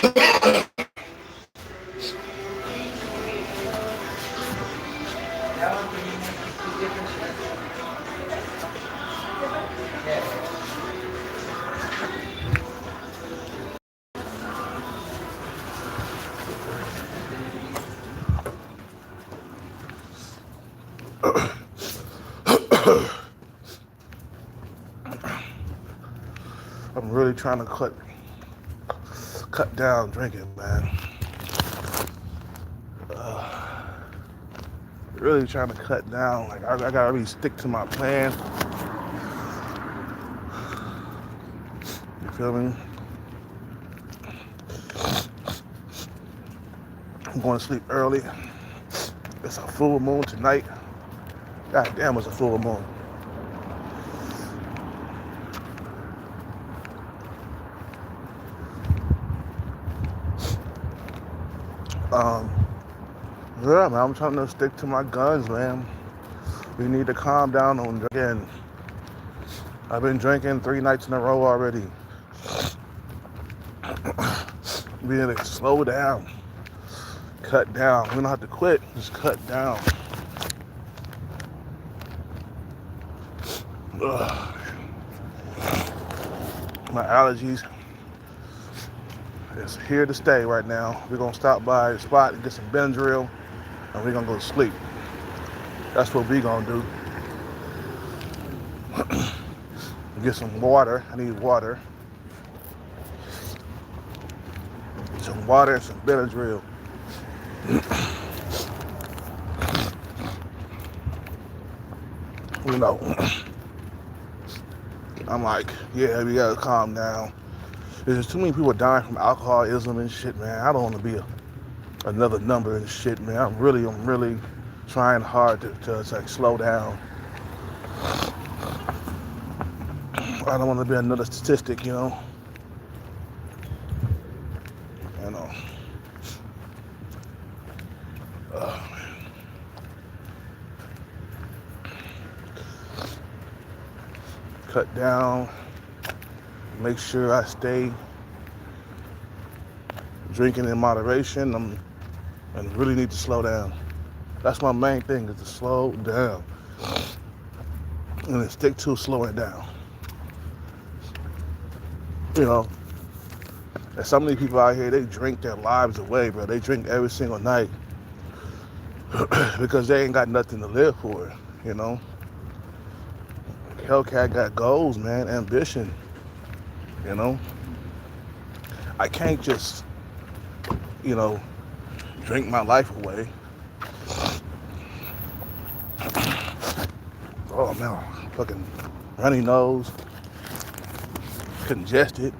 I'm really trying to cut down drinking, man. Really trying to cut down. Like I gotta really stick to my plan. You feel me? I'm going to sleep early. It's a full moon tonight. God damn, it's a full moon. Yeah, man, I'm trying to stick to my guns, man. We need to calm down on drinking. I've been drinking 3 nights in a row already. We need to slow down, cut down. We don't have to quit, just cut down. Ugh. My allergies is here to stay right now. We're gonna stop by the spot and get some Benadryl, and we're gonna go to sleep. That's what we gonna do. Get some water. I need water. Some water and some Benadryl. You know, I'm like, yeah, we gotta calm down. There's too many people dying from alcoholism and shit, man. I don't want to be another number and shit, man. I'm really trying hard to like slow down. I don't want to be another statistic, you know. You know. Cut down. Make sure I stay drinking in moderation. And really need to slow down. That's my main thing, is to slow down. And then stick to slowing down. You know, there's so many people out here, they drink their lives away, bro. They drink every single night because they ain't got nothing to live for, you know. Hellcat got goals, man, ambition, you know. I can't just, you know, drink my life away. Oh man, fucking runny nose, congested.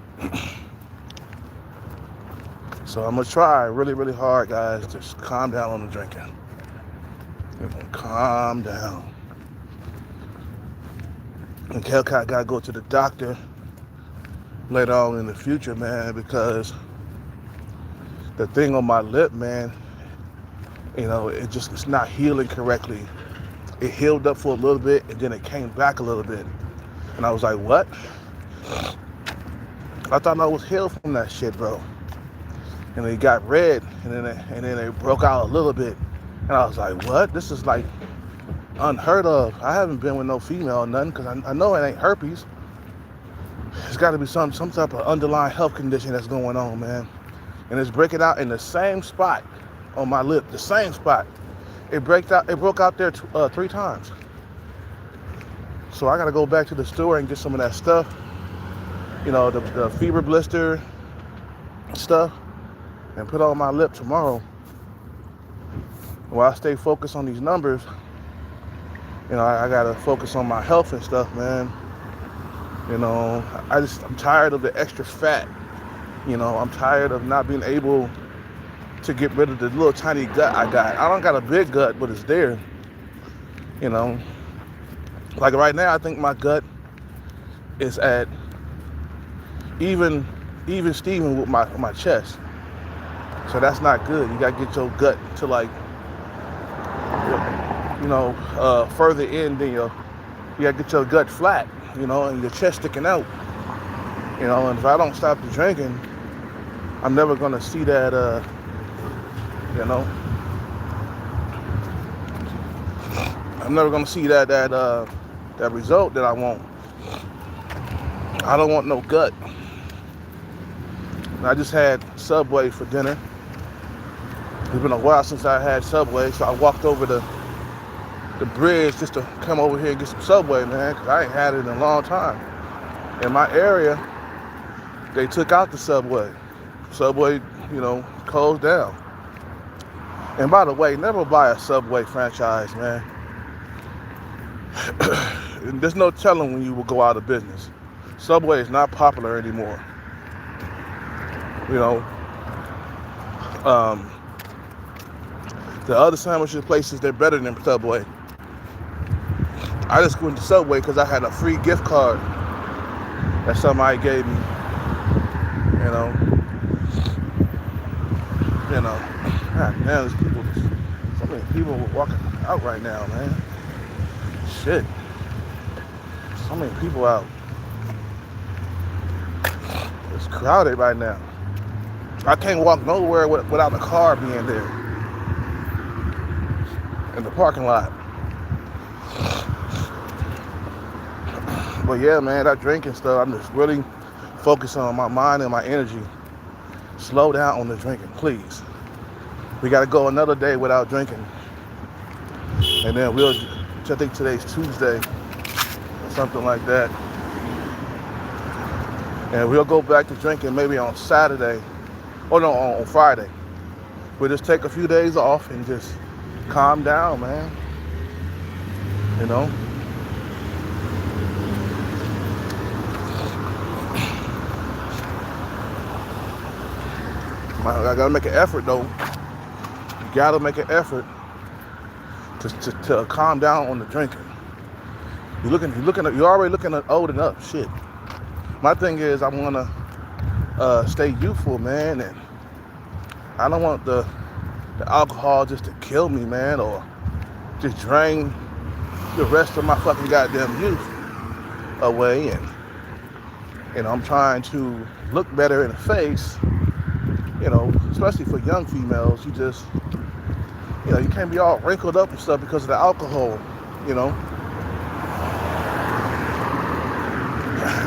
So I'm gonna try really hard, guys. Just calm down on the drinking. Calm down. And Hellcat gotta go to the doctor later on in the future, man, because the thing on my lip, man, you know, it's not healing correctly. It healed up for a little bit and then it came back a little bit. And I was like, what? I thought I was healed from that shit, bro. And it got red and then it broke out a little bit. And I was like, what? This is like unheard of. I haven't been with no female or nothing because I know it ain't herpes. It's got to be some type of underlying health condition that's going on, man. And it's breaking out in the same spot on my lip, the same spot. It broke out there 3 times. So I got to go back to the store and get some of that stuff. You know, the fever blister stuff, and put on my lip tomorrow. While I stay focused on these numbers, you know, I gotta focus on my health and stuff, man. You know, I'm tired of the extra fat. You know, I'm tired of not being able to get rid of the little tiny gut I got. I don't got a big gut, but it's there. You know, like right now, I think my gut is at even Steven with my chest. So that's not good. You gotta get your gut to like, you know, further in than you gotta get your gut flat, you know, and your chest sticking out. You know, and if I don't stop the drinking, I'm never gonna see that, you know, I'm never gonna see that result that I want. I don't want no gut. I just had Subway for dinner. It's been a while since I had Subway, so I walked over the bridge just to come over here and get some Subway, man, because I ain't had it in a long time. In my area, they took out the Subway. Subway, closed down. And by the way, never buy a Subway franchise, man. There's no telling when you will go out of business. Subway is not popular anymore. The other sandwiches places, they're better than Subway. I just went to Subway because I had a free gift card that somebody gave me. God damn, so many people walking out right now, man. Shit. So many people out. It's crowded right now. I can't walk nowhere without a car being there in the parking lot. But yeah, man, that drinking stuff, I'm just really focusing on my mind and my energy. Slow down on the drinking, please. We got to go another day without drinking. And then I think today's Tuesday, or something like that. And we'll go back to drinking maybe on Saturday, or no, on Friday. We'll just take a few days off and just calm down, man. I gotta make an effort though. You gotta make an effort to calm down on the drinking. You're already looking at old enough. Shit. My thing is I wanna stay youthful, man, and I don't want the alcohol just to kill me, man, or just drain the rest of my fucking goddamn youth away. And I'm trying to look better in the face. Especially for young females, you can't be all wrinkled up and stuff because of the alcohol,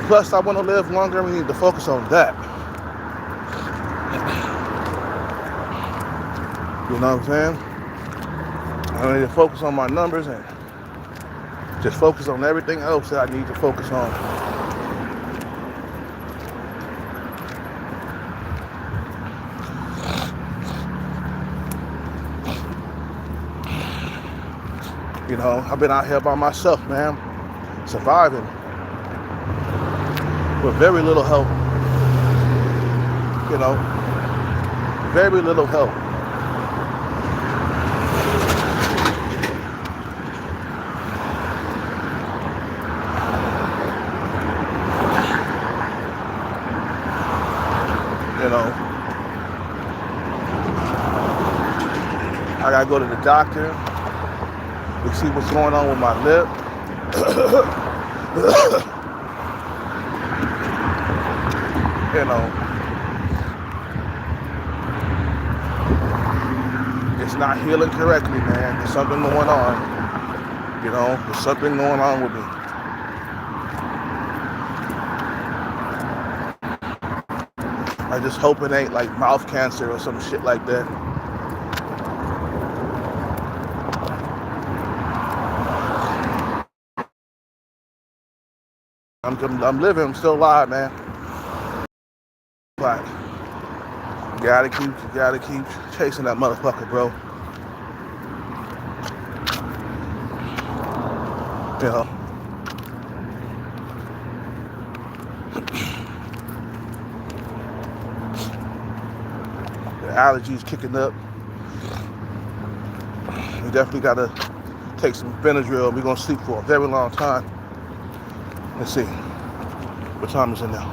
Plus, I want to live longer, and we need to focus on that. You know what I'm saying? I need to focus on my numbers and just focus on everything else that I need to focus on. I've been out here by myself, man, surviving with very little help, very little help. I gotta go to the doctor. We see what's going on with my lip. It's not healing correctly, man. There's something going on. There's something going on with me. I just hope it ain't like mouth cancer or some shit like that. I'm living, I'm still alive, man. But you gotta keep chasing that motherfucker, bro. The allergies kicking up. We definitely gotta take some Benadryl. We're gonna sleep for a very long time. Let's see. What time is it now?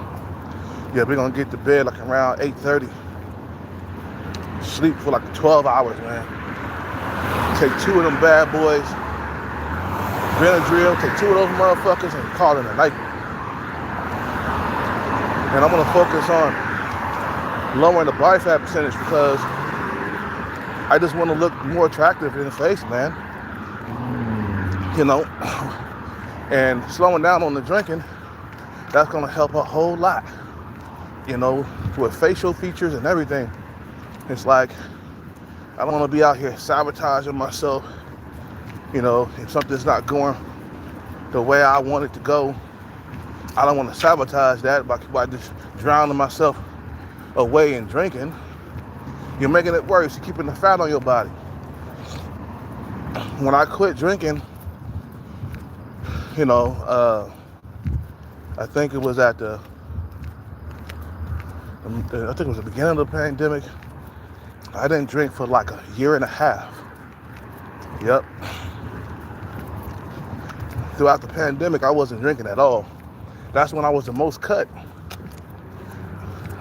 Yeah, we're gonna get to bed like around 8:30. Sleep for like 12 hours, man. Take 2 of them bad boys. Benadryl, take 2 of those motherfuckers and call it a night. And I'm gonna focus on lowering the body fat percentage because I just want to look more attractive in the face, man. You know, and slowing down on the drinking, that's going to help a whole lot. You know, with facial features and everything. It's like, I don't want to be out here sabotaging myself. You know, if something's not going the way I want it to go, I don't want to sabotage that by just drowning myself away in drinking. You're making it worse. You're keeping the fat on your body. When I quit drinking, you know, I think it was at the beginning of the pandemic. I didn't drink for like a year and a half. Yep. Throughout the pandemic, I wasn't drinking at all. That's when I was the most cut.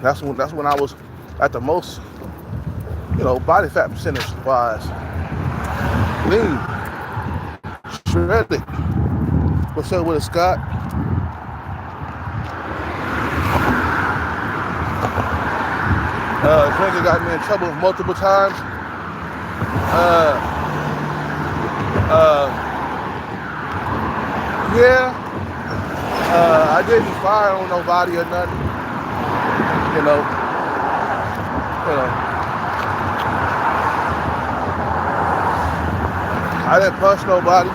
That's when I was at the most, you know, body fat percentage wise. Lean, shredded. What's up with it, Scott? Drinking got me in trouble multiple times. Yeah. I didn't fire on nobody or nothing. You know. I didn't punch nobody.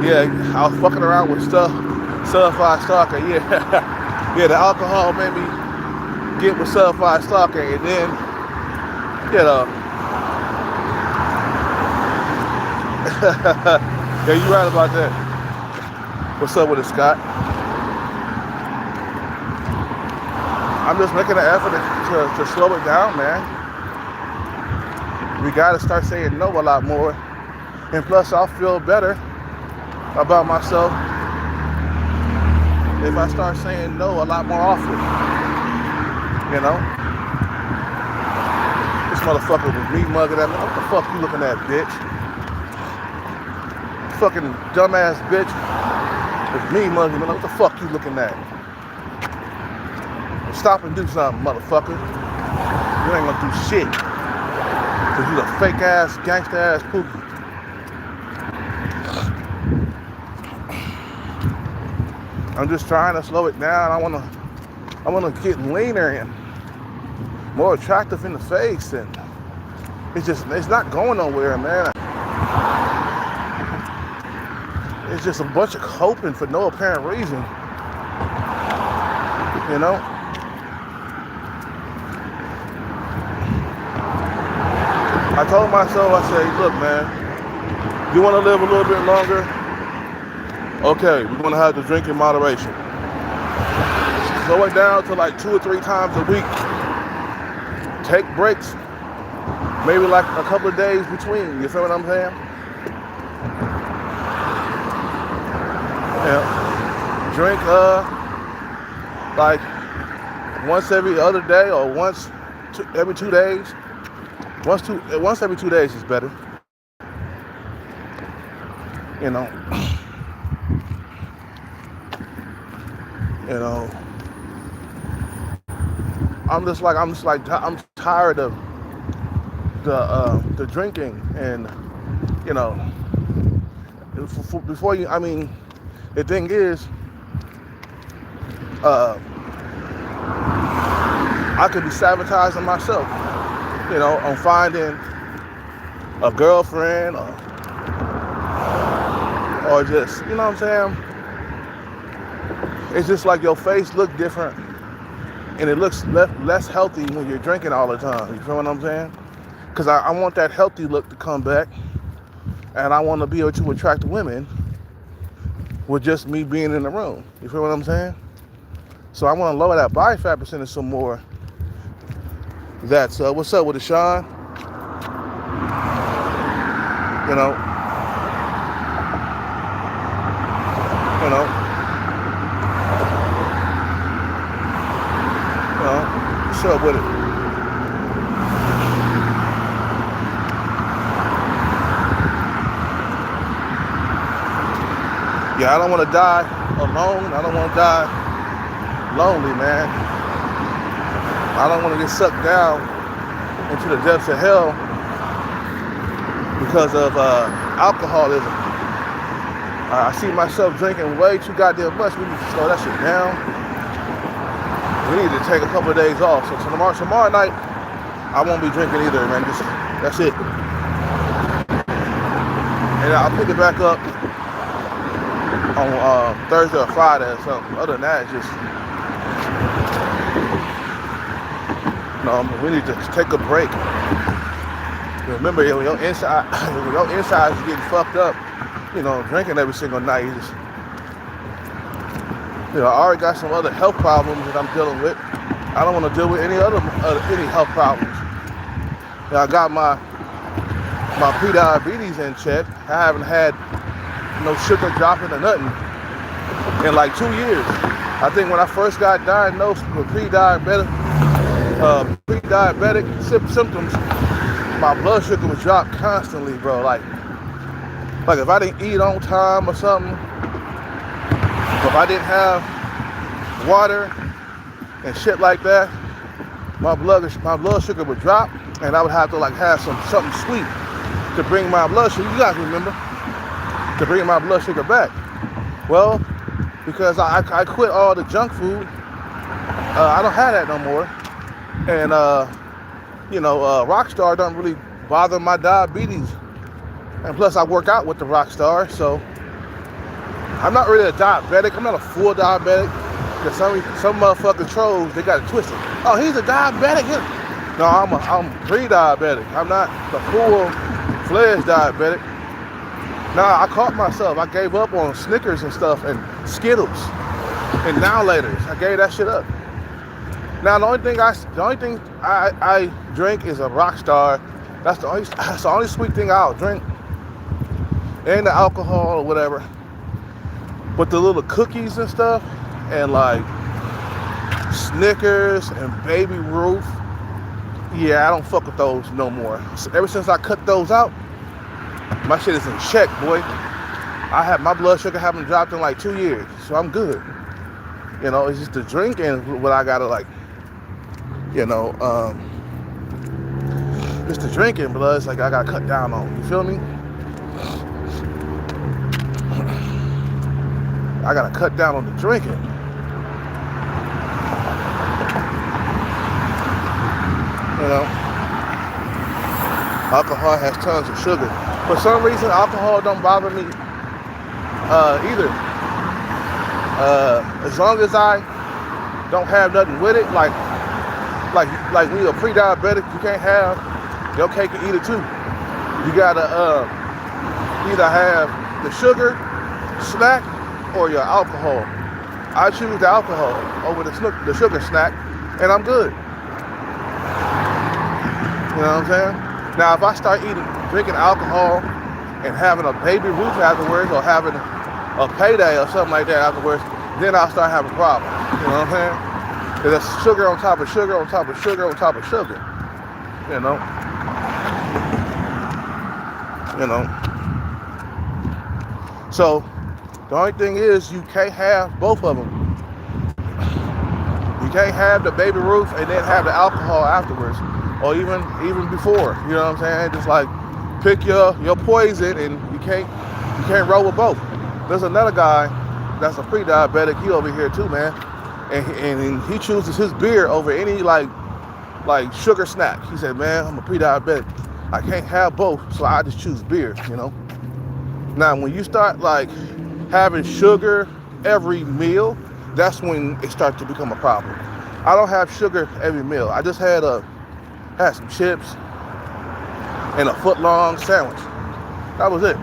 Yeah, I was fucking around with certified stalker. Yeah, yeah. The alcohol made me get with certified stalker, and then, you know. Yeah, you right about that. What's up with it, Scott? I'm just making an effort to slow it down, man. We gotta start saying no a lot more. And plus, I'll feel better about myself if I start saying no a lot more often. You know? This motherfucker was me mugging at me. What the fuck you looking at, bitch? Fucking dumbass bitch. It's me mugging me. What the fuck you looking at? Stop and do something, motherfucker. You ain't gonna do shit. Cause you a fake ass, gangsta ass pookie. I'm just trying to slow it down. I wanna get leaner and more attractive in the face, and it's not going nowhere, man. It's just a bunch of coping for no apparent reason. You know? I told myself, I said, look, man, you want to live a little bit longer? Okay, we're going to have to drink in moderation. Slow it down to like 2 or 3 times a week. Take breaks. Maybe like a couple of days between. You feel what I'm saying? Yeah. Drink like once every other day or every 2 days. Once every 2 days is better. You know. You know. I'm tired of the drinking, and you know, before you, I mean, the thing is, I could be sabotaging myself, you know, on finding a girlfriend or just, you know what I'm saying? It's just like your face look different, and it looks less healthy when you're drinking all the time. You feel what I'm saying? Because I want that healthy look to come back, and I want to be able to attract women with just me being in the room. You feel what I'm saying? So I want to lower that body fat percentage some more. That's what's up with it, Sean? You know. What's up with it? Yeah, I don't want to die alone. I don't want to die lonely, man. I don't want to get sucked down into the depths of hell because of alcoholism. I see myself drinking way too goddamn much. We need to slow that shit down. We need to take a couple of days off. So tomorrow night, I won't be drinking either, man. That's it. And I'll pick it back up on Thursday or Friday or something. Other than that, just we need to take a break. Remember, when your insides are getting fucked up, drinking every single night, you just, I already got some other health problems that I'm dealing with. I don't want to deal with any health problems. I got my pre-diabetes in check. I haven't had no sugar dropping or nothing in like 2 years. I think when I first got diagnosed with pre-diabetic symptoms, my blood sugar was dropped constantly, bro. Like if I didn't eat on time or something, if I didn't have water and shit like that, my blood sugar would drop, and I would have to have something sweet to bring my blood sugar. You guys remember, to bring my blood sugar back. Well, because I quit all the junk food, I don't have that no more, and Rockstar don't really bother my diabetes. And plus, I work out with the Rockstar, so I'm not really a diabetic. I'm not a full diabetic. Because some motherfucking trolls, they got it twisted. Oh, he's a diabetic. No, I'm pre-diabetic. I'm not the full-fledged diabetic. Nah, I caught myself. I gave up on Snickers and stuff and Skittles and Now Laters. I gave that shit up. Now the only thing I drink is a Rockstar. That's the only sweet thing I'll drink. And the alcohol or whatever. But the little cookies and stuff, and like Snickers and Baby Ruth, yeah, I don't fuck with those no more. So ever since I cut those out, my shit is in check, boy. My blood sugar haven't dropped in like 2 years, so I'm good. It's just the drinking what I gotta it's the drinking blood. It's like I gotta cut down on. You feel me? I gotta cut down on the drinking. Alcohol has tons of sugar. For some reason, alcohol don't bother me either. As long as I don't have nothing with it, like when you're a pre-diabetic, you can't have your cake and eat it too. You gotta either have the sugar snack or your alcohol. I choose the alcohol over the sugar snack, and I'm good. You know what I'm saying? Now, if I start drinking alcohol and having a Baby Ruth afterwards, or having a payday or something like that afterwards, then I'll start having problems. You know what I'm saying? Because it's sugar on top of sugar on top of sugar on top of sugar. So the only thing is you can't have both of them. You can't have the Baby Ruth and then have the alcohol afterwards, or even before. You know what I'm saying? Just like pick your poison, and you can't roll with both. There's another guy that's a pre-diabetic. He over here too, man, and he chooses his beer over any like sugar snack. He said, man, I'm a pre-diabetic. I can't have both, so I just choose beer. Now, when you start having sugar every meal, that's when it starts to become a problem. I don't have sugar every meal. I just had some chips and a foot-long sandwich. That was it.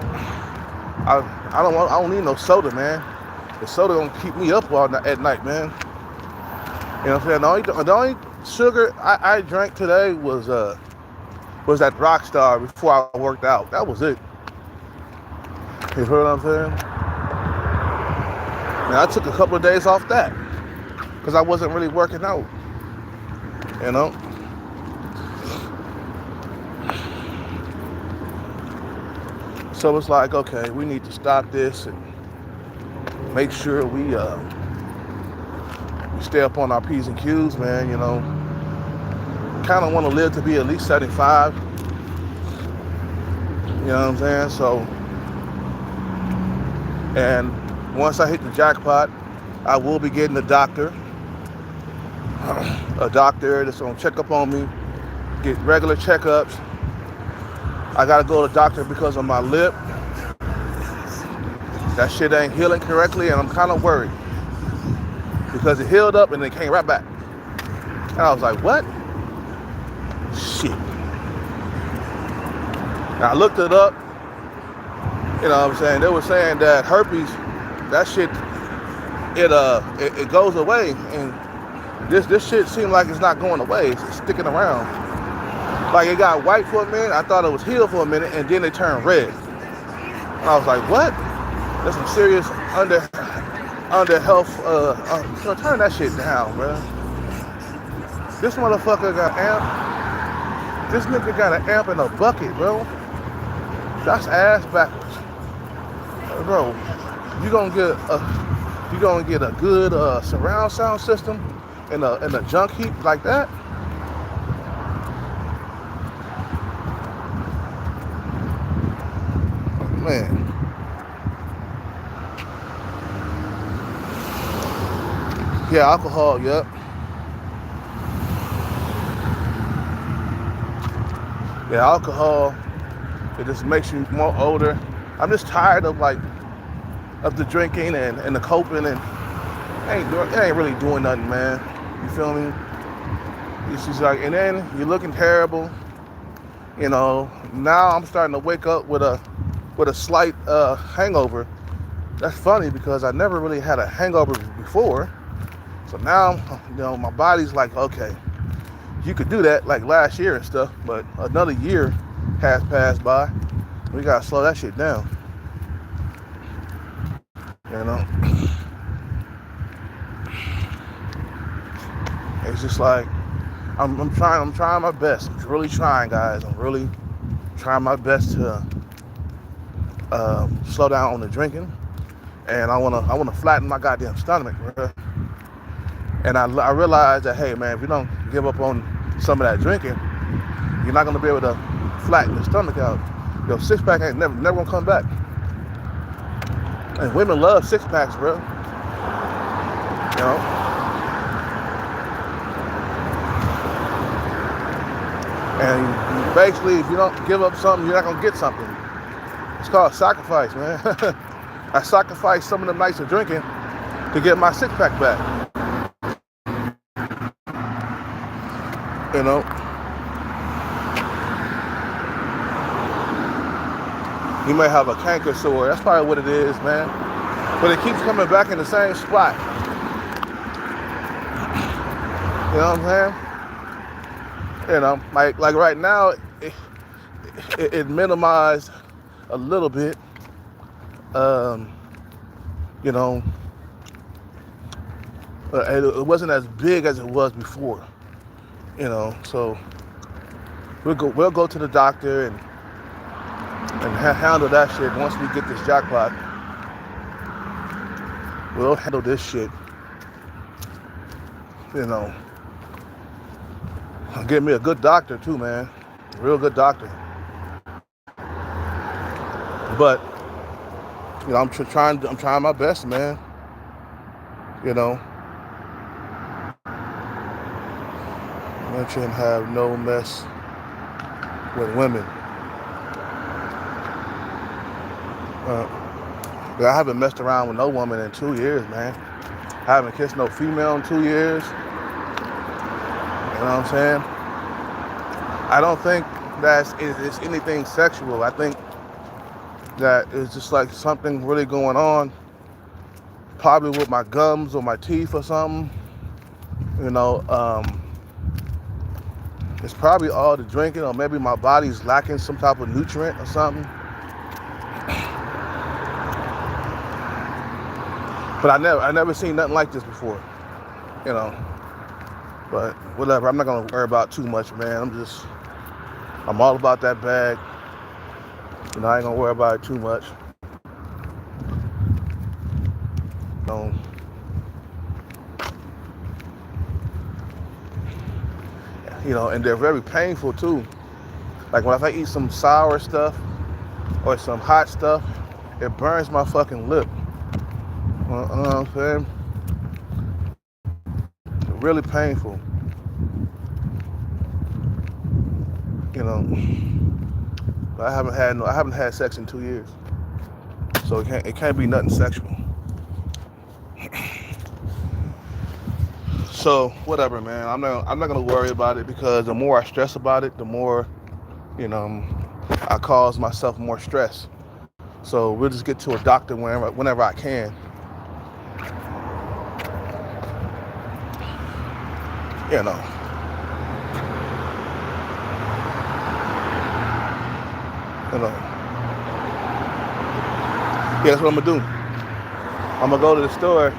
I don't need no soda, man. The soda gonna keep me up at night, man. You know what I'm saying? The only sugar I drank today was that Rockstar before I worked out. That was it. You heard what I'm saying? Now, I took a couple of days off that because I wasn't really working out. So it's like, okay, we need to stop this and make sure we stay up on our P's and Q's, man. Kind of want to live to be at least 75. You know what I'm saying? So, and once I hit the jackpot, I will be getting a doctor that's gonna check up on me, get regular checkups. I gotta go to the doctor because of my lip. That shit ain't healing correctly, and I'm kind of worried because it healed up and it came right back. And I was like, what? Shit. And I looked it up. You know what I'm saying? They were saying that herpes, that shit, it goes away, and this shit seemed like it's not going away. It's sticking around. Like it got white for a minute. I thought it was healed for a minute, and then it turned red. And I was like, what? That's some serious under health. So turn that shit down, bro. This motherfucker got amp. This nigga got an amp in a bucket, bro. That's ass backwards, bro. You gonna get a good surround sound system in a junk heap like that? Man. Yeah, alcohol, yep. Yeah, alcohol, it just makes you more older. I'm just tired of the drinking and the coping, and it ain't really doing nothing, man. You feel me? It's just like, and then you're looking terrible. Now I'm starting to wake up with a slight hangover. That's funny because I never really had a hangover before. So now, my body's like, okay, you could do that like last year and stuff, but another year has passed by. We gotta slow that shit down. It's just like I'm trying my best. I'm really trying, guys. I'm really trying my best to slow down on the drinking, and I wanna flatten my goddamn stomach, bro. And I realized that, hey, man, if you don't give up on some of that drinking, you're not gonna be able to flatten the stomach out. Your six pack ain't never gonna come back. And women love six packs, bro. And basically, if you don't give up something, you're not gonna get something. It's called sacrifice, man. I sacrificed some of the nights of drinking to get my six pack back. You may have a canker sore. That's probably what it is, man. But it keeps coming back in the same spot. You know what I'm saying? Like right now, it minimized a little bit. It wasn't as big as it was before. So we'll go to the doctor and handle that shit once we get this jackpot. We'll handle this shit. Get me a good doctor too, man. A real good doctor. But I'm trying my best, man. Mention have no mess with women. I haven't messed around with no woman in 2 years, man. I haven't kissed no female in 2 years. You know what I'm saying? I don't think it's anything sexual. I think that it's just like something really going on, probably with my gums or my teeth or something. It's probably all the drinking, or maybe my body's lacking some type of nutrient or something. But I never seen nothing like this before, But whatever, I'm not gonna worry about too much, man. I'm all about that bag. I ain't gonna worry about it too much. and they're very painful too. Like when I eat some sour stuff or some hot stuff, it burns my fucking lip. You know what I'm saying? Really painful. I haven't had sex in 2 years, so it can't be nothing sexual. So whatever, man. I'm not gonna worry about it, because the more I stress about it, the more I cause myself more stress. So we'll just get to a doctor whenever I can. You know. Yeah, that's what I'm gonna do. I'm gonna go to the store.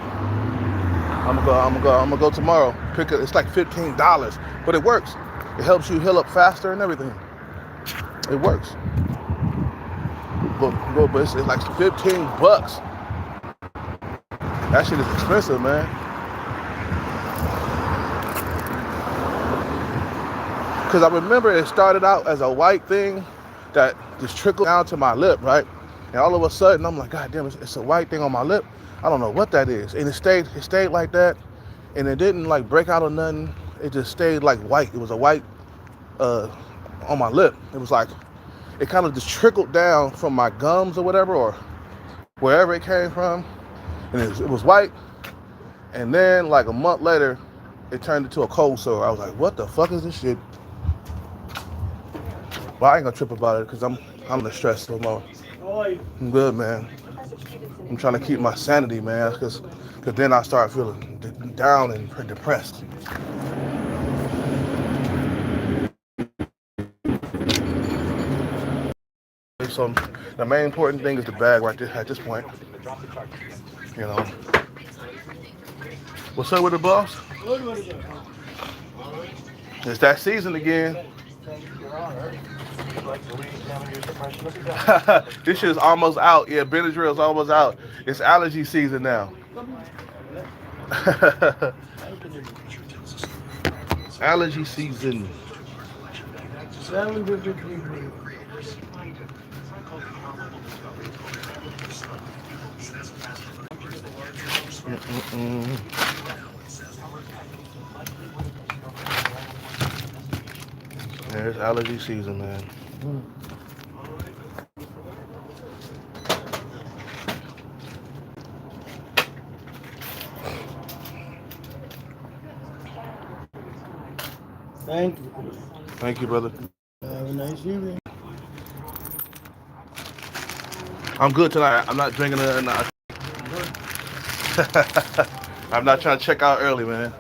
I'm gonna go tomorrow. It's like $15, but it works. It helps you heal up faster and everything. It works. But it's like $15. That shit is expensive, man. Because I remember it started out as a white thing that just trickled down to my lip, right? And all of a sudden, I'm like, God damn, it's a white thing on my lip. I don't know what that is. And it stayed like that. And it didn't like break out or nothing. It just stayed like white. It was a white on my lip. It was like, it kind of just trickled down from my gums or whatever, or wherever it came from. And it was white. And then like a month later, it turned into a cold sore. I was like, what the fuck is this shit? But I ain't gonna trip about it, because I'm the stress no more. I'm good, man. I'm trying to keep my sanity, man, because then I start feeling down and depressed. So the main important thing is the bag right there at this point. What's up with the boss? It's that season again. This shit is almost out. Yeah, Benadryl is almost out. It's allergy season now. Allergy season. Yeah, it's allergy season, man. Thank you. Thank you, brother. Have a nice evening. I'm good tonight. I'm not drinking it. I'm not trying to check out early, man.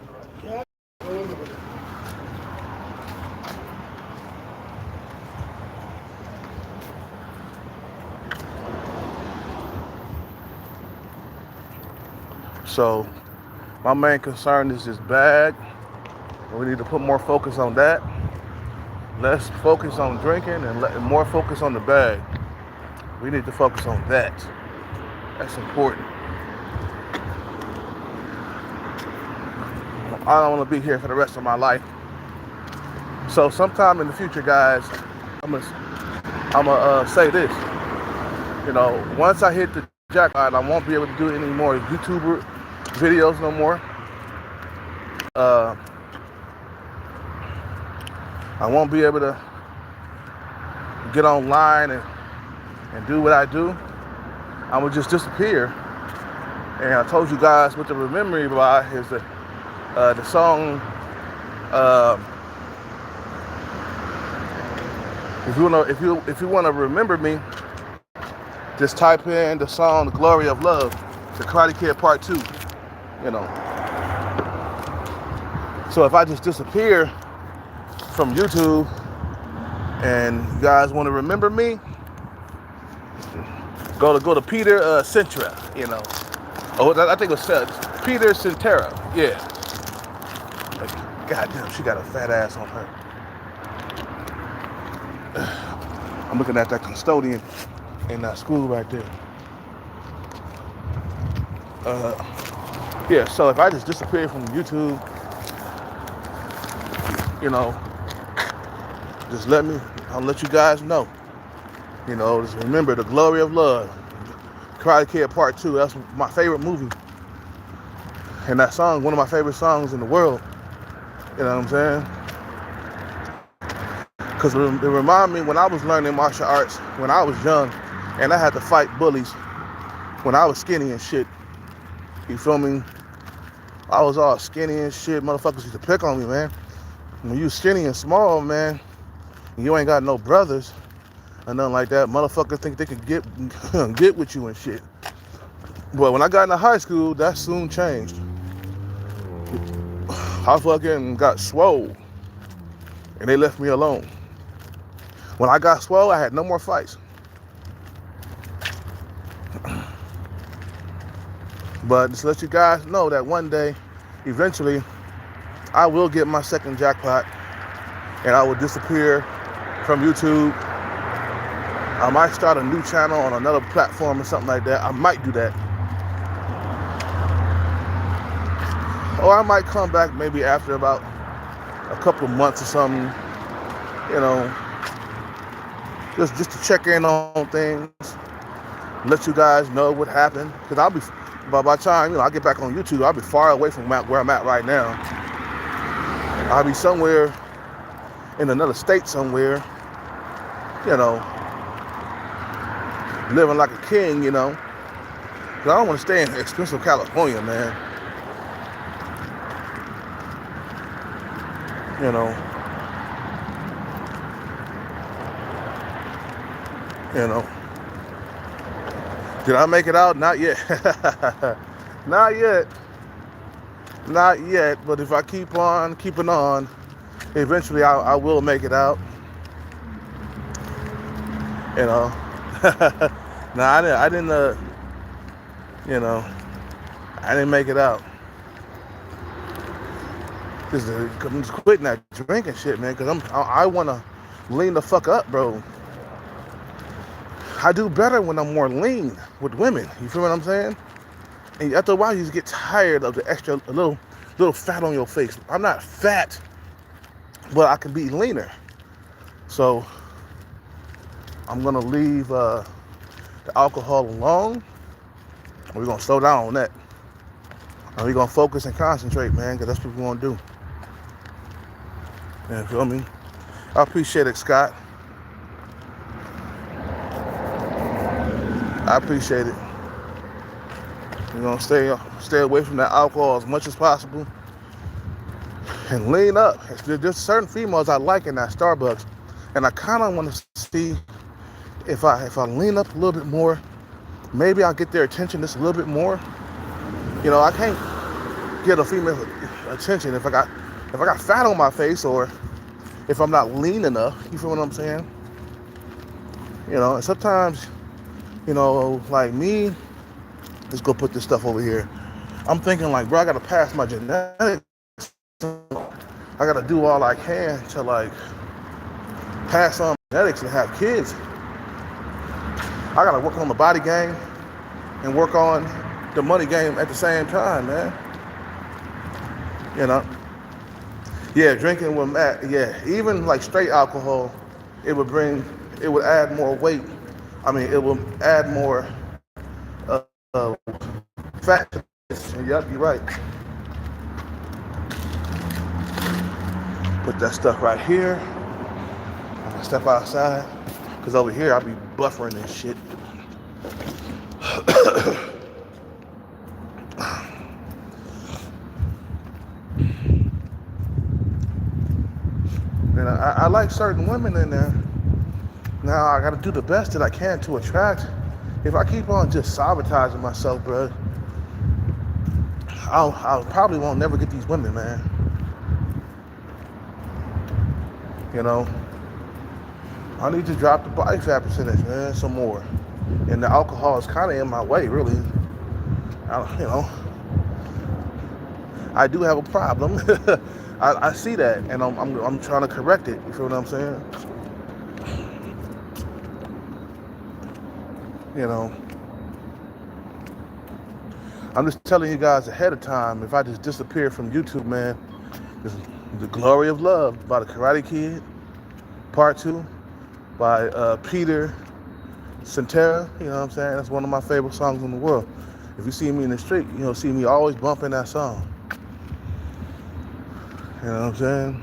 So my main concern is this bag. We need to put more focus on that. Less focus on drinking and more focus on the bag. We need to focus on that. That's important. I don't want to be here for the rest of my life. So sometime in the future, guys, I'm gonna say this. Once I hit the jackpot, I won't be able to do any more YouTuber videos no more. I won't be able to get online and do what I do. I will just disappear. And I told you guys what to remember me by is the song. If you want to remember me, just type in the song "The Glory of Love," the Karate Kid Part 2. So if I just disappear from YouTube and you guys want to remember me, go to Peter Cetera, Oh, I think it was Peter Cetera. Yeah. God damn, she got a fat ass on her. I'm looking at that custodian in that school right there. Yeah, so if I just disappear from YouTube, I'll let you guys know. You know, just remember the glory of love. Karate Kid Part 2, that's my favorite movie. And that song, one of my favorite songs in the world. You know what I'm saying? Because it reminded me when I was learning martial arts, when I was young, and I had to fight bullies when I was skinny and shit. You feel me? I was all skinny and shit. Motherfuckers used to pick on me, man. When you skinny and small, man, and you ain't got no brothers or nothing like that, motherfuckers think they can get with you and shit. But when I got into high school, that soon changed. I fucking got swole, and they left me alone. When I got swole, I had no more fights. But just to let you guys know that one day, eventually, I will get my second jackpot, and I will disappear from YouTube. I might start a new channel on another platform or something like that. I might do that. Or I might come back maybe after about a couple of months or something, you know, just to check in on things, let you guys know what happened. Because I'll be, by the time, I get back on YouTube, I'll be far away from where I'm at right now. I'll be somewhere in another state somewhere, living like a king, Because I don't want to stay in expensive California, man. Did I make it out? Not yet. Not yet, but if I keep on keeping on, eventually I will make it out. No, I didn't make it out. I'm just quitting that drinking shit, man, because I want to lean the fuck up, bro. I do better when I'm more lean with women. You feel what I'm saying? And after a while, you just get tired of the extra little fat on your face. I'm not fat, but I can be leaner. So I'm gonna leave the alcohol alone. We're gonna slow down on that. And we're gonna focus and concentrate, man, because that's what we want to do. You feel me? I appreciate it, Scott. I appreciate it. We're gonna stay away from that alcohol as much as possible and lean up. There's certain females I like in that Starbucks, and I kind of want to see if I lean up a little bit more, maybe I'll get their attention just a little bit more. I can't get a female attention if I got fat on my face or if I'm not lean enough. You feel what I'm saying? And sometimes, like me, let's go put this stuff over here. I'm thinking like, bro, I gotta pass my genetics. I gotta do all I can to like pass on genetics and have kids. I gotta work on the body game and work on the money game at the same time, man. Yeah, drinking with Matt, even like straight alcohol, it would add more weight. I mean, it will add more fat to this. Yep, you're right. Put that stuff right here. I'm gonna step outside, because over here I'll be buffering and shit. And I like certain women in there. Now I gotta do the best that I can to attract. If I keep on just sabotaging myself, bro, I probably won't never get these women, man. I need to drop the body fat percentage, man, some more. And the alcohol is kind of in my way, really. I do have a problem. I see that, and I'm trying to correct it. You feel what I'm saying? I'm just telling you guys ahead of time, if I just disappear from YouTube, man, the glory of love by the Karate Kid, Part 2 by Peter Cetera. You know what I'm saying? That's one of my favorite songs in the world. If you see me in the street, see me always bumping that song. You know what I'm saying?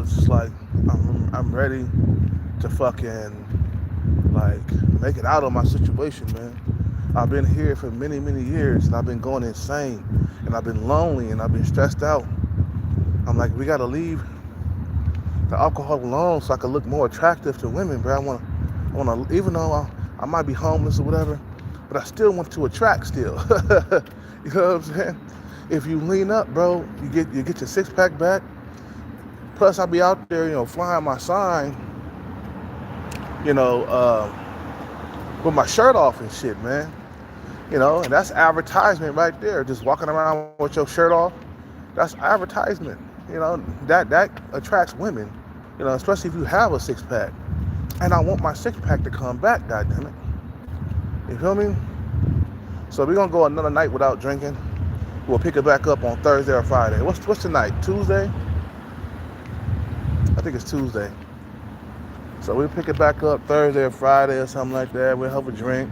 It's just like I'm ready to fucking like make it out of my situation, man. I've been here for many, many years, and I've been going insane, and I've been lonely, and I've been stressed out. I'm like, we gotta leave the alcohol alone so I can look more attractive to women, bro. I wanna, even though I might be homeless or whatever, but I still want to attract still. You know what I'm saying? If you lean up, bro, you get your six pack back. Plus, I'll be out there, flying my sign, with my shirt off and shit, man. And that's advertisement right there. Just walking around with your shirt off, that's advertisement. That attracts women, especially if you have a six pack. And I want my six pack to come back, goddammit. You feel me? So we're gonna go another night without drinking. We'll pick it back up on Thursday or Friday. What's the night? Tuesday? I think it's Tuesday. So we'll pick it back up Thursday or Friday or something like that. We'll have a drink.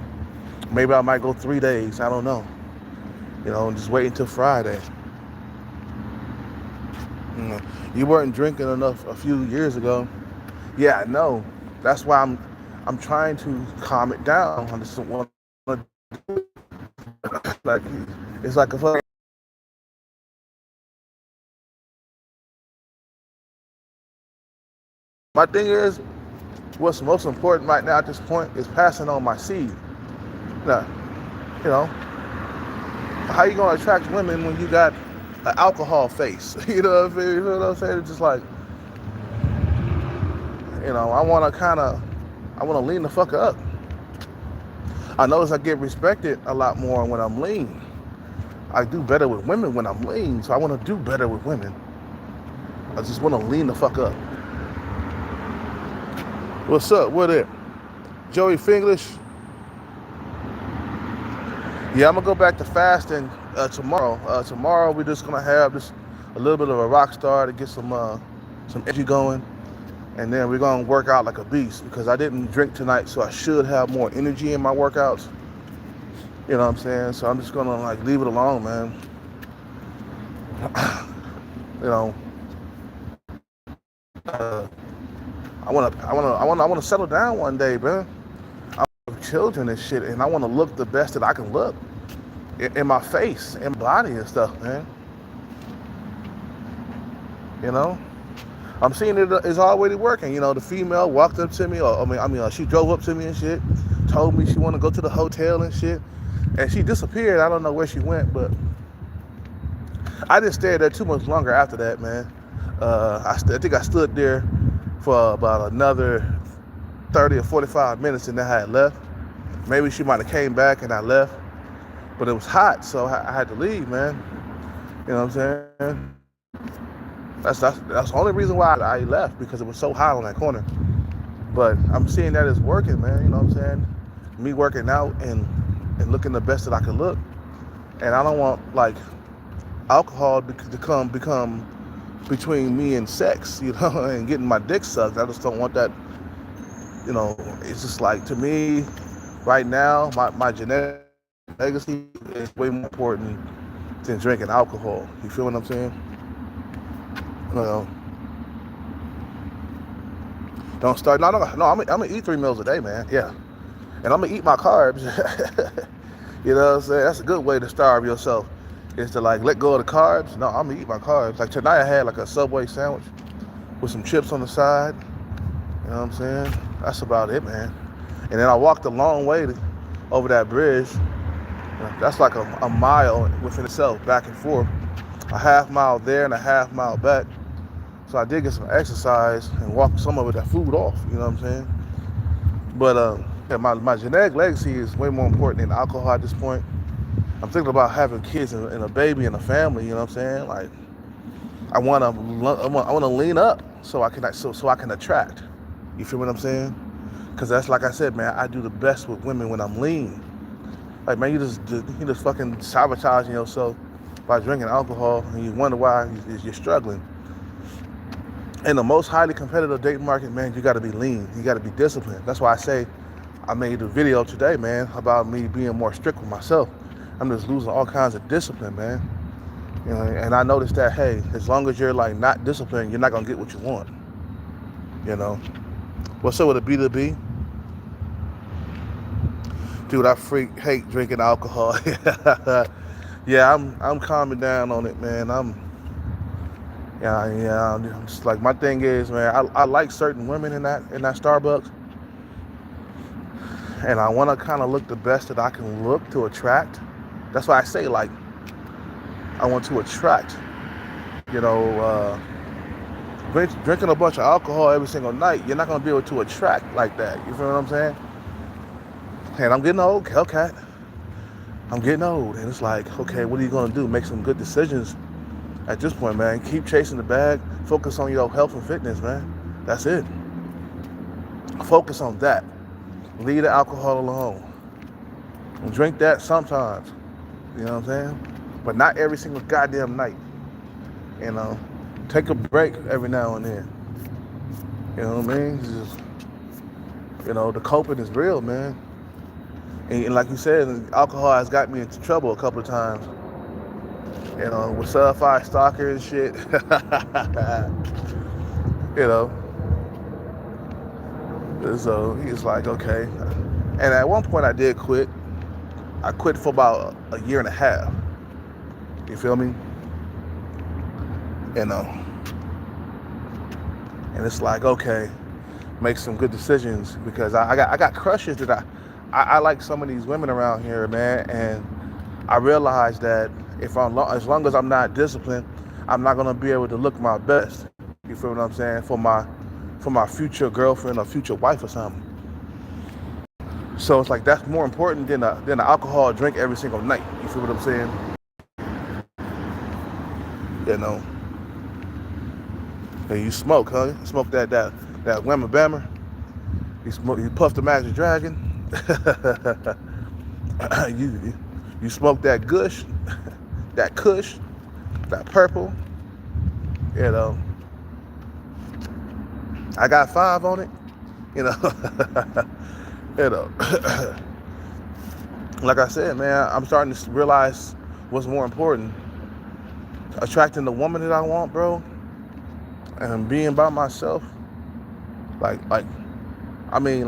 Maybe I might go 3 days. I don't know. Just wait until Friday. You weren't drinking enough a few years ago. Yeah, I know. That's why I'm trying to calm it down. I just want to like it's like a fucking. My thing is, what's most important right now at this point is passing on my seed. Now, how you gonna attract women when you got an alcohol face? You know what I'm saying? It's just like, I wanna lean the fuck up. I notice I get respected a lot more when I'm lean. I do better with women when I'm lean, so I wanna do better with women. I just wanna lean the fuck up. What's up? What it? Joey Finglish? Yeah, I'm gonna go back to fasting tomorrow. Tomorrow we're just gonna have just a little bit of a rock star to get some energy going, and then we're gonna work out like a beast because I didn't drink tonight, so I should have more energy in my workouts. You know what I'm saying? So I'm just gonna leave it alone, man. I wanna settle down one day, man. I have children and shit, and I wanna look the best that I can look in my face, in my body and stuff, man. I'm seeing it's already working. The female walked up to me, she drove up to me and shit, told me she wanted to go to the hotel and shit, and she disappeared. I don't know where she went, but I didn't stay there too much longer after that, man. I think I stood there for about another 30 or 45 minutes and then I had left. Maybe she might have came back and I left, but it was hot, so I had to leave, man. You know what I'm saying? That's the only reason why I left, because it was so hot on that corner. But I'm seeing that it's working, man. You know what I'm saying? Me working out and looking the best that I can look. And I don't want alcohol to become between me and sex, and getting my dick sucked. I just don't want that. It's just to me, right now, my genetic legacy is way more important than drinking alcohol. You feel what I'm saying? Don't start. No. I'm gonna eat 3 meals a day, man. Yeah, and I'm gonna eat my carbs. You know what I'm saying? That's a good way to starve yourself. Is to let go of the carbs. No, I'm gonna eat my carbs. Tonight I had a Subway sandwich with some chips on the side. You know what I'm saying? That's about it, man. And then I walked a long way over that bridge. That's a mile within itself, back and forth. A half mile there and a half mile back. So I did get some exercise and walk some of that food off. You know what I'm saying? But my genetic legacy is way more important than alcohol at this point. I'm thinking about having kids and a baby and a family. You know what I'm saying? I want to lean up so I can attract. You feel what I'm saying? Because that's like I said, man. I do the best with women when I'm lean. Man, you just fucking sabotaging yourself by drinking alcohol, and you wonder why you're struggling. In the most highly competitive dating market, man, you got to be lean. You got to be disciplined. That's why I say I made a video today, man, about me being more strict with myself. I'm just losing all kinds of discipline, man. You know, and I noticed that, hey, as long as you're like not disciplined, you're not gonna get what you want. You know. What's up with a B2B? Dude, I hate drinking alcohol. Yeah, I'm calming down on it, man. I'm just like, my thing is, man, I like certain women in that Starbucks, and I want to kind of look the best that I can look to attract. That's why I say, like, I want to attract, you know, drinking a bunch of alcohol every single night, you're not going to be able to attract like that. You feel what I'm saying? And I'm getting old, Hellcat. I'm getting old. And it's like, okay, what are you going to do? Make some good decisions at this point, man. Keep chasing the bag. Focus on your health and fitness, man. That's it. Focus on that. Leave the alcohol alone. And drink that sometimes. You know what I'm saying? But not every single goddamn night. You know? Take a break every now and then. You know what I mean? Just, you know, the coping is real, man. And like you said, alcohol has got me into trouble a couple of times. You know, with certified stalker and shit. You know. So he's like, okay. And at one point I did quit. I quit for about a year and a half. You feel me? You know. And it's like, okay, make some good decisions, because I got crushes that I like some of these women around here, man, and I realized that as long as I'm not disciplined, I'm not gonna be able to look my best. You feel what I'm saying? For my future girlfriend or future wife or something. So it's like, that's more important than an alcohol drink every single night. You feel what I'm saying? You know. And you smoke, huh? You smoke that Whamma Bammer. You puff the Magic Dragon. you smoke that Gush, that Kush, that Purple. You know. I got 5 on it. You know. You know. Like I said, man, I'm starting to realize what's more important. Attracting the woman that I want, bro, and being by myself. What I mean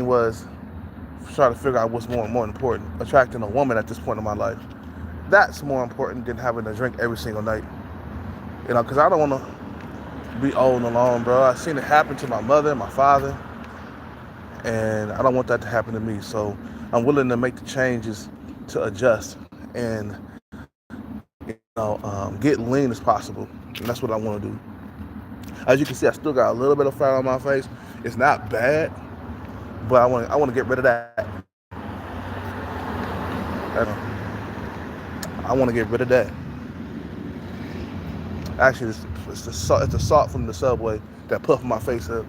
was trying to figure out what's more important. Attracting a woman at this point in my life. That's more important than having to drink every single night. You know, because I don't want to be old and alone, bro. I've seen it happen to my mother and my father, and I don't want that to happen to me. So I'm willing to make the changes to adjust and, you know, get lean as possible. And that's what I want to do. As you can see, I still got a little bit of fat on my face. It's not bad, but I want to get rid of that. I want to get rid of that. Actually, it's the salt from the Subway that puffed my face up.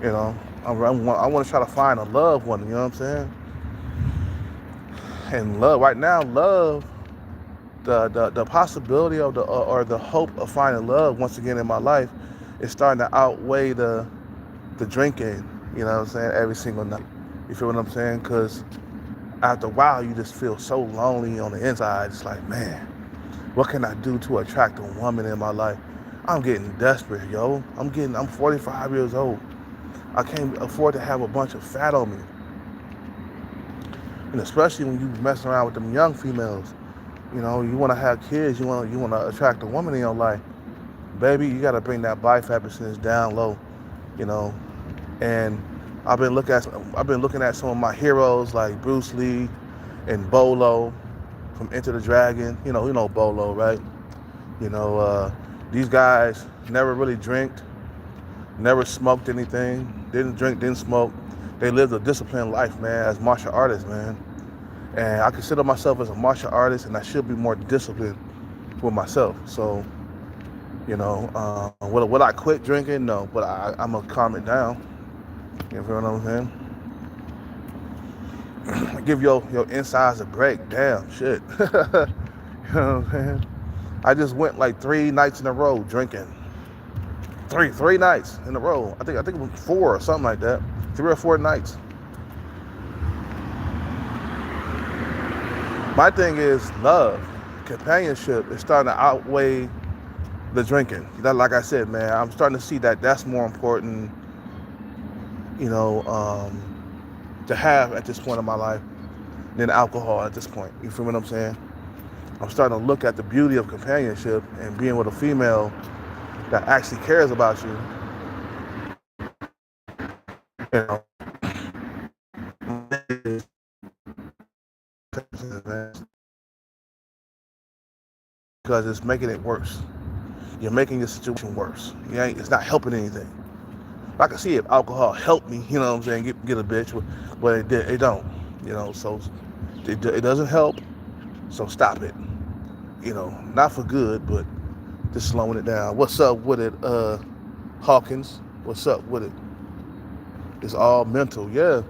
You know, I want to try to find a loved one. You know what I'm saying? And love right now, the possibility of or the hope of finding love once again in my life is starting to outweigh the drinking. You know what I'm saying? Every single night. You feel what I'm saying? Because after a while, you just feel so lonely on the inside. It's like, man, what can I do to attract a woman in my life? I'm getting desperate, yo. I'm 45 years old. I can't afford to have a bunch of fat on me. And especially when you mess around with them young females. You know, you want to have kids. You want to attract a woman in your life. Baby, you got to bring that bicep percentage down low. You know, and I've been looking at some of my heroes like Bruce Lee and Bolo from Enter the Dragon. You know Bolo, right? You know, these guys never really drinked, never smoked anything, didn't drink, didn't smoke. They lived a disciplined life, man, as martial artists, man. And I consider myself as a martial artist, and I should be more disciplined with myself. So, you know, will I quit drinking? No, but I'm going to calm it down. You feel what I'm saying? Give your insides a break. Damn, shit. You know what I'm saying? I just went like 3 nights in a row drinking. Three nights in a row. I think it was 4 or something like that. 3 or 4 nights. My thing is love, companionship is starting to outweigh the drinking. Like I said, man, I'm starting to see that that's more important, you know, to have at this point in my life than alcohol at this point. You feel what I'm saying? I'm starting to look at the beauty of companionship and being with a female that actually cares about you. You know, because it's making it worse. You're making the situation worse. It's not helping anything. I can see if alcohol helped me, you know what I'm saying, get a bitch, but it don't, you know, so it doesn't help, so stop it. You know, not for good, but just slowing it down. What's up with it, Hawkins? What's up with it? It's all mental, yeah,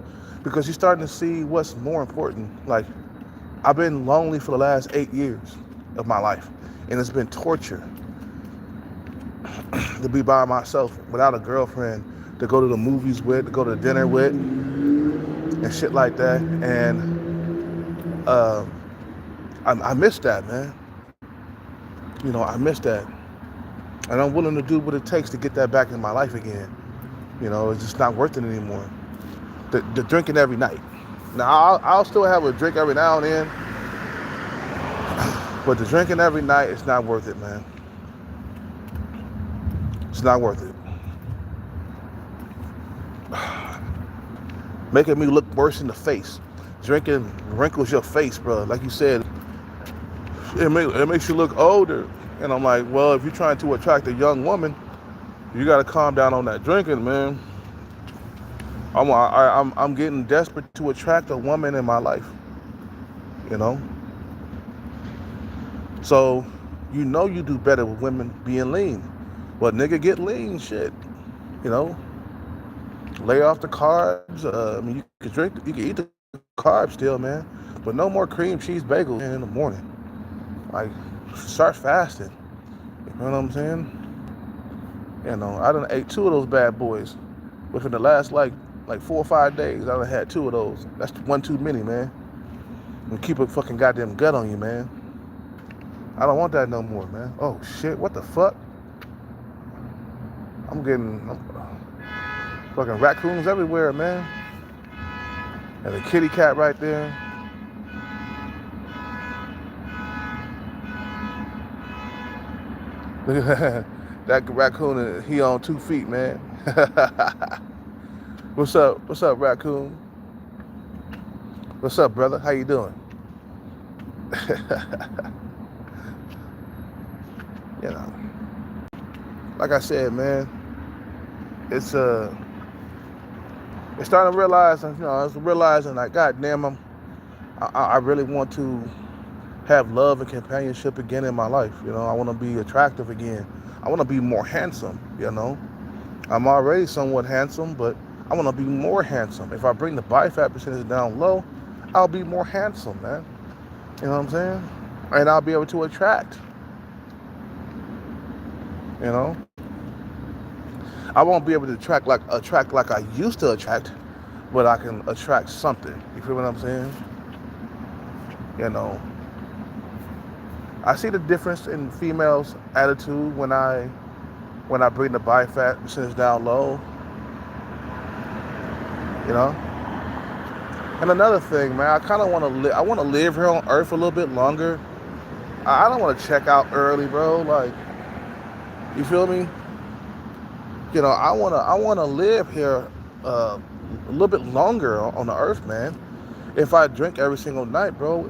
because you're starting to see what's more important. Like, I've been lonely for the last 8 years of my life, and it's been torture to be by myself without a girlfriend to go to the movies with, to go to dinner with, and shit like that. And I miss that, man. You know, I miss that. And I'm willing to do what it takes to get that back in my life again. You know, it's just not worth it anymore. The drinking every night. Now, I'll still have a drink every now and then, but the drinking every night, it's not worth it, man. It's not worth it. Making me look worse in the face. Drinking wrinkles your face, bro. Like you said, it makes you look older. And I'm like, well, if you're trying to attract a young woman, you got to calm down on that drinking, man. I'm getting desperate to attract a woman in my life, you know. So, you know, you do better with women being lean. But nigga, get lean, shit. You know, lay off the carbs. I mean, you can eat the carbs still, man. But no more cream cheese bagels in the morning. Like, start fasting. You know what I'm saying? You know, I done ate 2 of those bad boys within the last like 4 or 5 days. I done had 2 of those. That's 1 too many, man. And keep a fucking goddamn gut on you, man. I don't want that no more, man. Oh shit, what the fuck? I'm getting fucking raccoons everywhere, man. And a kitty cat right there. Look at that. That raccoon, he on 2 feet, man. What's up? What's up, raccoon? What's up, brother? How you doing? You know, like I said, man, it's starting to realize, you know, I was realizing like, goddamn, I really want to have love and companionship again in my life. You know, I want to be attractive again. I want to be more handsome. You know, I'm already somewhat handsome, but I want to be more handsome. If I bring the body fat percentage down low, I'll be more handsome, man. You know what I'm saying? And I'll be able to attract. You know, I won't be able to attract like I used to attract, but I can attract something. You feel what I'm saying? You know, I see the difference in females' attitude when I bring the body fat percentage down low. You know. And another thing, man, I kind of want to live here on Earth a little bit longer. I don't want to check out early, bro. Like, you feel me? You know, I wanna live here a little bit longer on the earth, man. If I drink every single night, bro,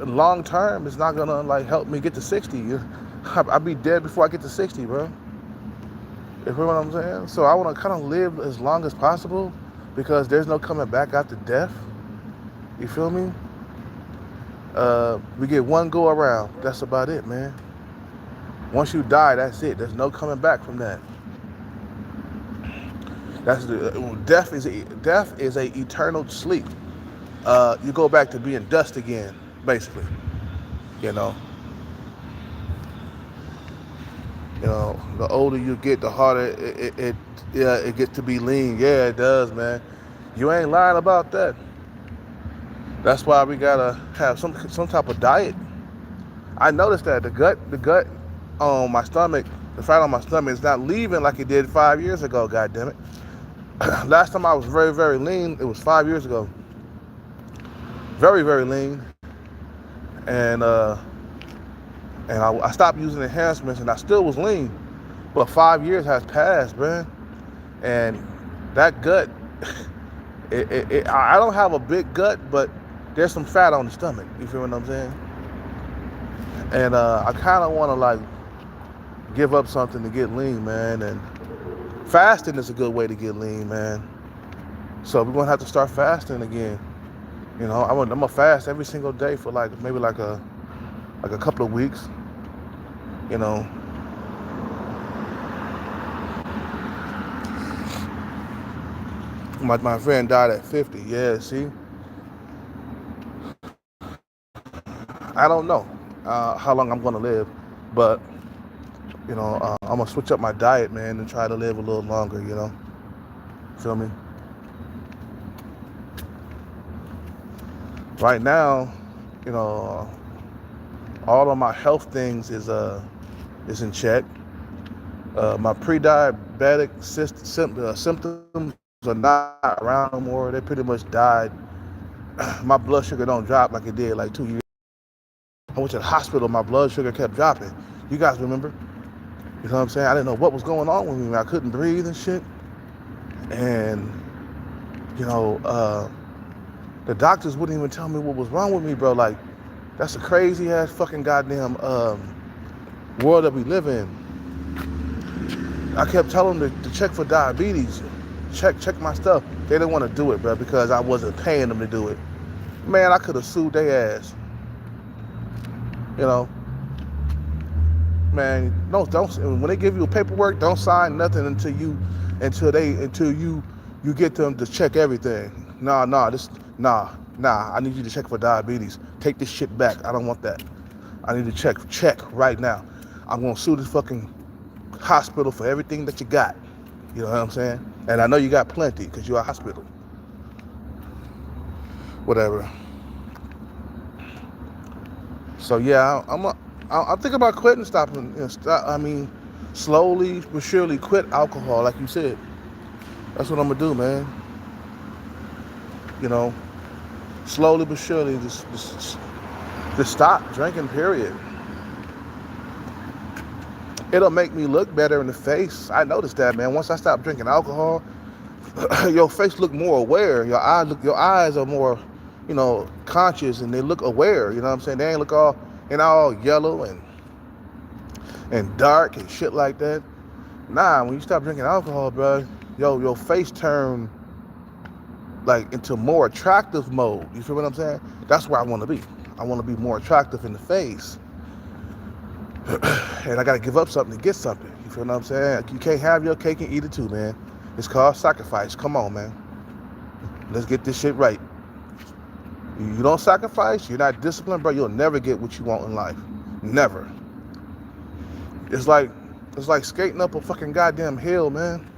long term, it's not gonna like help me get to 60. I'll be dead before I get to 60, bro. You feel what I'm saying? So I want to kind of live as long as possible because there's no coming back after death. You feel me? We get one go around. That's about it, man. Once you die, that's it. There's no coming back from that. Death is a eternal sleep. you go back to being dust again, basically. You know, the older you get, the harder it gets to be lean. Yeah, it does, man. You ain't lying about that. That's why we gotta have some type of diet. I noticed that the gut on my stomach, the fat on my stomach is not leaving like it did 5 years ago. God damn it! Last time I was very, very lean, it was 5 years ago. Very, very lean, and I stopped using enhancements, and I still was lean. But 5 years has passed, man, and that gut, I don't have a big gut, but there's some fat on the stomach. You feel what I'm saying? And I kind of want to like give up something to get lean, man. And fasting is a good way to get lean, man. So we're gonna have to start fasting again. I'm gonna fast every single day for like maybe like a couple of weeks. You know, my friend died at 50. Yeah, see, I don't know how long I'm gonna live, but I'm gonna switch up my diet, man, and try to live a little longer. Feel me? Right now, all of my health things is in check. My pre-diabetic symptoms are not around no more. They pretty much died. My blood sugar don't drop like it did like 2 years. I went to the hospital. My blood sugar kept dropping. You guys remember? You know what I'm saying? I didn't know what was going on with me. I couldn't breathe and shit. And the doctors wouldn't even tell me what was wrong with me, bro. Like, that's a crazy ass fucking goddamn world that we live in. I kept telling them to check for diabetes, check my stuff. They didn't want to do it, bro, because I wasn't paying them to do it. Man, I could have sued their ass. Man, don't. When they give you paperwork, don't sign nothing until you get them to check everything. Nah. I need you to check for diabetes. Take this shit back. I don't want that. I need to check right now. I'm gonna sue this fucking hospital for everything that you got. You know what I'm saying? And I know you got plenty because you're a hospital. Whatever. So yeah, I'm thinking about quitting, slowly but surely quit alcohol, like you said. That's what I'm gonna do, man. Slowly but surely, just stop drinking. Period. It'll make me look better in the face. I noticed that, man. Once I stop drinking alcohol, your face look more aware. Your eyes are more, conscious, and they look aware. You know what I'm saying? They ain't look all yellow and dark and shit like that. Nah, when you stop drinking alcohol, bro, your face turn like into more attractive mode. You feel what I'm saying? That's where I want to be. I want to be more attractive in the face. And I got to give up something to get something. You feel what I'm saying? You can't have your cake and eat it too, man. It's called sacrifice. Come on, man. Let's get this shit right. You don't sacrifice, you're not disciplined, bro, you'll never get what you want in life. Never. It's like skating up a fucking goddamn hill, man.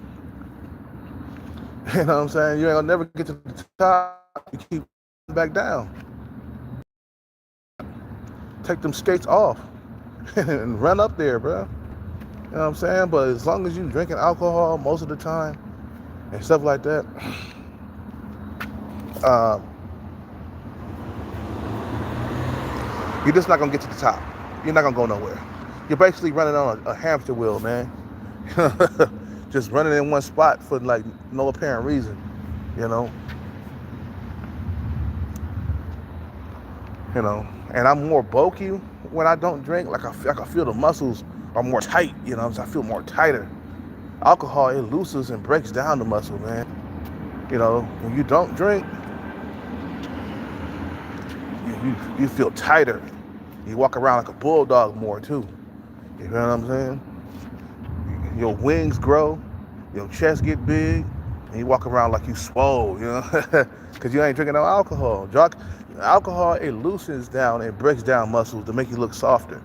You know what I'm saying? You ain't gonna never get to the top. You keep back down. Take them skates off and run up there, bro. You know what I'm saying? But as long as you drinking alcohol most of the time and stuff like that, you're just not gonna get to the top. You're not gonna go nowhere. You're basically running on a hamster wheel, man. Just running in one spot for like no apparent reason, And I'm more bulky when I don't drink. Like I feel the muscles are more tight, I feel more tighter. Alcohol, it loosens and breaks down the muscle, man. When you don't drink, you feel tighter. You walk around like a bulldog more too. You know what I'm saying? Your wings grow, your chest get big, and you walk around like you swole, you know, because you ain't drinking no alcohol. Alcohol, it loosens down, it breaks down muscles to make you look softer.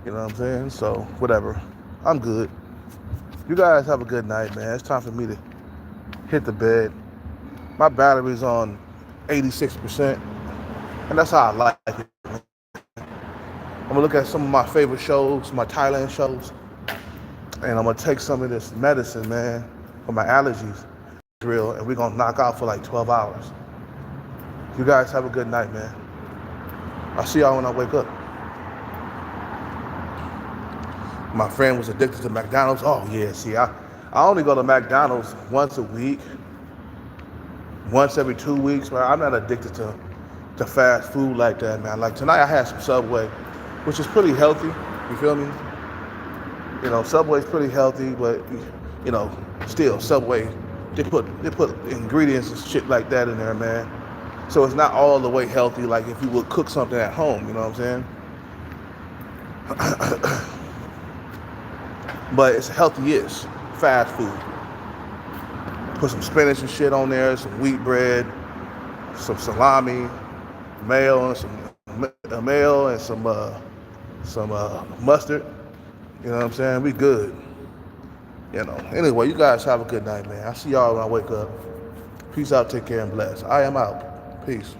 You know what I'm saying? So, whatever. I'm good. You guys have a good night, man. It's time for me to hit the bed. My battery's on 86%, and that's how I like it. I'm gonna look at some of my favorite shows, my Thailand shows, and I'm gonna take some of this medicine, man, for my allergies, real, and we're gonna knock out for like 12 hours. You guys have a good night, man. I'll see y'all when I wake up. My friend was addicted to McDonald's. Oh yeah, see, I only go to McDonald's once a week, once every 2 weeks, but I'm not addicted to fast food like that, man. Like tonight I had some Subway, which is pretty healthy, you feel me? You know, Subway's pretty healthy, but you know, still Subway, they put ingredients and shit like that in there, man. So it's not all the way healthy like if you would cook something at home, you know what I'm saying? But it's healthy-ish fast food. Put some spinach and shit on there, some wheat bread, some salami, mayo and some mustard. You know what I'm saying? We good. You know. Anyway, you guys have a good night, man. I'll see y'all when I wake up. Peace out, take care, and bless. I am out. Peace.